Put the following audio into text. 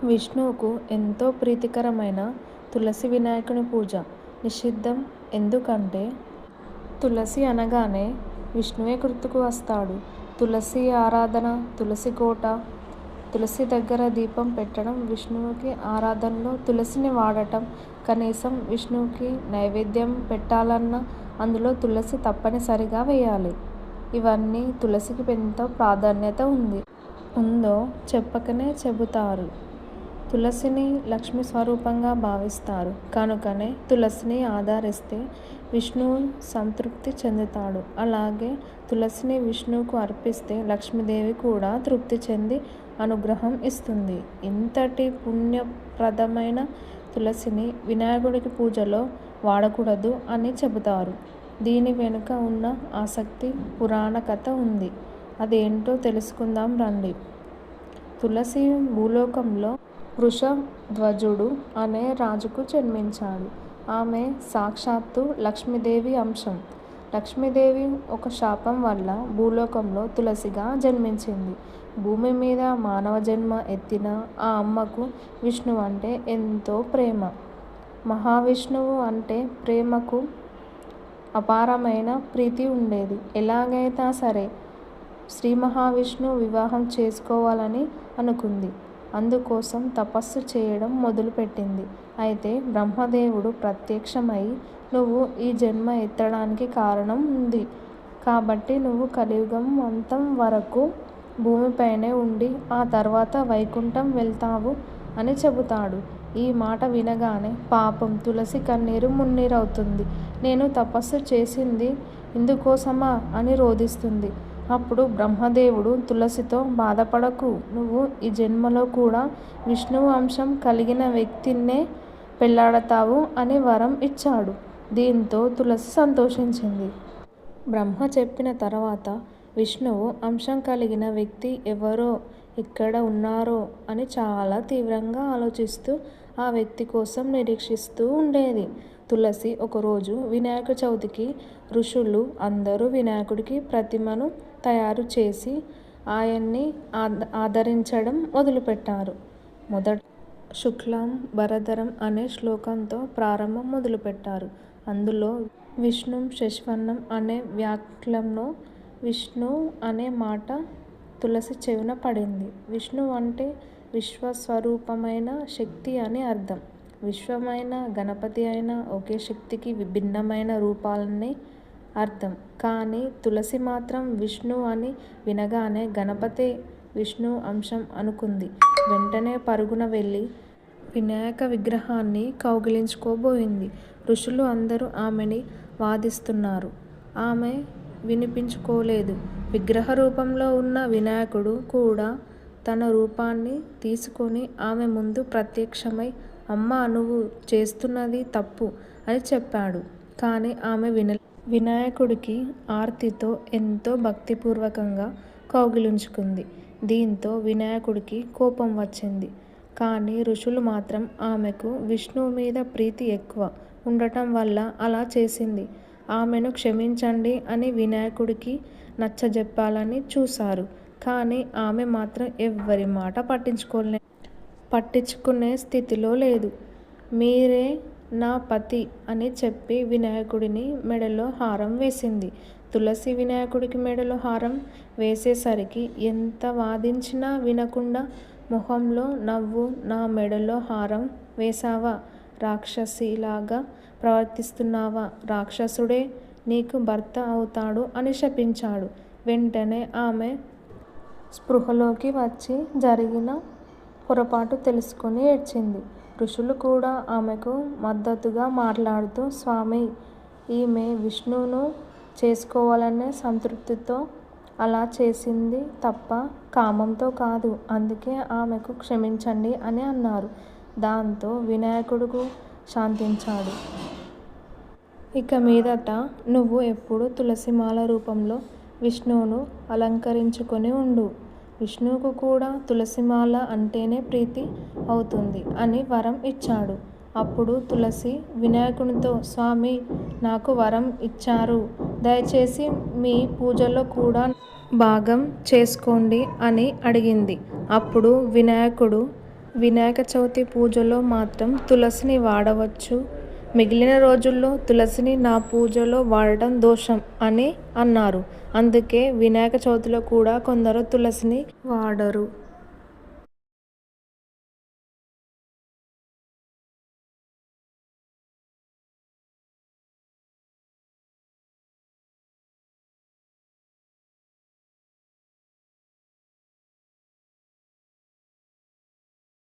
విష్ణువుకు ఎంతో ప్రీతికరమైన తులసి వినాయకుని పూజ నిషిద్ధం. ఎందుకంటే తులసి అనగానే విష్ణువే గుర్తుకు వస్తాడు. తులసి ఆరాధన, తులసి కోట, తులసి దగ్గర దీపం పెట్టడం, విష్ణువుకి ఆరాధనలో తులసిని వాడటం, కనీసం విష్ణువుకి నైవేద్యం పెట్టాలన్నా అందులో తులసి తప్పనిసరిగా వేయాలి. ఇవన్నీ తులసికి ఎంతో ప్రాధాన్యత ఉందో చెప్పకనే చెబుతారు. తులసిని లక్ష్మీ స్వరూపంగా భావిస్తారు కనుకనే తులసిని ఆరాధిస్తే విష్ణువు సంతృప్తి చెందుతాడు. అలాగే తులసిని విష్ణువుకు అర్పిస్తే లక్ష్మీదేవి కూడా తృప్తి చెంది అనుగ్రహం ఇస్తుంది. ఇంతటి పుణ్యప్రదమైన తులసిని వినాయకుడికి పూజలో వాడకూడదు అని చెబుతారు. దీని వెనుక ఉన్న ఆసక్తి పురాణ కథ ఉంది. అదేంటో తెలుసుకుందాం రండి. తులసి భూలోకంలో వృషధ్వజుడు అనే రాజుకు జన్మించాడు. ఆమె సాక్షాత్తు లక్ష్మీదేవి అంశం. లక్ష్మీదేవి ఒక శాపం వల్ల భూలోకంలో తులసిగా జన్మించింది. భూమి మీద మానవ జన్మ ఎత్తిన ఆ అమ్మకు విష్ణువు అంటే ఎంతో ప్రేమ. మహావిష్ణువు అంటే ప్రేమకు అపారమైన ప్రీతి ఉండేది. ఎలాగైనా సరే శ్రీ మహావిష్ణువు వివాహం చేసుకోవాలని అనుకుంది. అందుకోసం తపస్సు చేయడం మొదలుపెట్టింది. అయితే బ్రహ్మదేవుడు ప్రత్యక్షమై, నువ్వు ఈ జన్మ ఎత్తడానికి కారణం ఉంది కాబట్టి నువ్వు కలియుగం అంతం వరకు భూమిపైనే ఉండి ఆ తర్వాత వైకుంఠం వెళ్తావు అని చెబుతాడు. ఈ మాట వినగానే పాపం తులసి కన్నీరు మున్నీరవుతుంది. నేను తపస్సు చేసింది ఇందుకోసమా అని రోదిస్తుంది. అప్పుడు బ్రహ్మదేవుడు తులసితో, బాధపడకు, నువ్వు ఈ జన్మలో కూడా విష్ణువు అంశం కలిగిన వ్యక్తినే పెళ్లాడతావు అని వరం ఇచ్చాడు. దీంతో తులసి సంతోషించింది. బ్రహ్మ చెప్పిన తర్వాత విష్ణువు అంశం కలిగిన వ్యక్తి ఎవరో, ఎక్కడ ఉన్నారో అని చాలా తీవ్రంగా ఆలోచిస్తూ ఆ వ్యక్తి కోసం నిరీక్షిస్తూ ఉండేది. తులసి ఒకరోజు వినాయక చవితికి ఋషులు అందరూ వినాయకుడికి ప్రతిమను తయారు చేసి ఆయన్ని ఆదరించడం మొదలుపెట్టారు. మొదట శుక్లాం భరధరం అనే శ్లోకంతో ప్రారంభం మొదలుపెట్టారు. అందులో విష్ణుం శశివర్ణం అనే వాక్యంలో విష్ణు అనే మాట తులసి చెవిన పడింది. విష్ణు అంటే విశ్వస్వరూపమైన శక్తి అని అర్థం. విశ్వమైన గణపతి అయిన ఒకే శక్తికి విభిన్నమైన రూపాలని అర్థం. కానీ తులసి మాత్రం విష్ణు అని వినగానే గణపతే విష్ణు అంశం అనుకుంది. వెంటనే పరుగున వెళ్ళి వినాయక విగ్రహాన్ని కౌగిలించుకోబోయింది. ఋషులు అందరూ ఆమెని వాదిస్తున్నారు. ఆమె వినిపించుకోలేదు. విగ్రహ రూపంలో ఉన్న వినాయకుడు కూడా తన రూపాన్ని తీసుకొని ఆమె ముందు ప్రత్యక్షమై, అమ్మా, నువ్వు చేస్తున్నది తప్పు అని చెప్పాడు. కానీ ఆమె వినాయకుడికి ఆర్తితో ఎంతో భక్తిపూర్వకంగా కౌగిలించుకుంది. దీంతో వినాయకుడికి కోపం వచ్చింది. కానీ ఋషులు మాత్రం ఆమెకు విష్ణువు మీద ప్రీతి ఎక్కువ ఉండటం వల్ల అలా చేసింది, ఆమెను క్షమించండి అని వినాయకుడికి నచ్చజెప్పాలని చూశారు. కానీ ఆమె మాత్రం ఎవ్వరి మాట పట్టించుకునే స్థితిలో లేదు. మీరే నా పతి అని చెప్పి వినాయకుడిని మెడలో హారం వేసింది. తులసి వినాయకుడికి మెడలో హారం వేసేసరికి ఎంత వాదించినా వినకుండా మొహంలో నవ్వు, నా మెడలో హారం వేశావా, రాక్షసిలాగా ప్రవర్తిస్తున్నావా, రాక్షసుడే నీకు భర్త అవుతాడు అని శపించాడు. వెంటనే ఆమె స్పృహలోకి వచ్చి జరిగిన పొరపాటు తెలుసుకొని ఏడ్చింది. ఋషులు కూడా ఆమెకు మద్దతుగా మాట్లాడుతూ, స్వామి, ఈమె విష్ణువును చేసుకోవాలనే సంతృప్తితో అలా చేసింది తప్ప కామంతో కాదు, అందుకే ఆమెకు క్షమించండి అని అన్నారు. దాంతో వినాయకుడు శాంతించాడు. ఇక మీదట నువ్వు ఎప్పుడూ తులసిమాల రూపంలో విష్ణువును అలంకరించుకొని ఉండు. విష్ణువుకు కూడా తులసిమాల అంటేనే ప్రీతి అవుతుంది అని వరం ఇచ్చాడు. అప్పుడు తులసి వినాయకునితో, స్వామి, నాకు వరం ఇచ్చారు, దయచేసి మీ పూజలో కూడా భాగం చేసుకోండి అని అడిగింది. అప్పుడు వినాయకుడు వినాయక చవితి పూజలో మాత్రం తులసిని వాడవచ్చు, మిగిలిన రోజుల్లో తులసిని నా పూజలో వాడటం దోషం అని అన్నారు. అందుకే వినాయక చవితిలో కూడా కొందరు తులసిని వాడరు.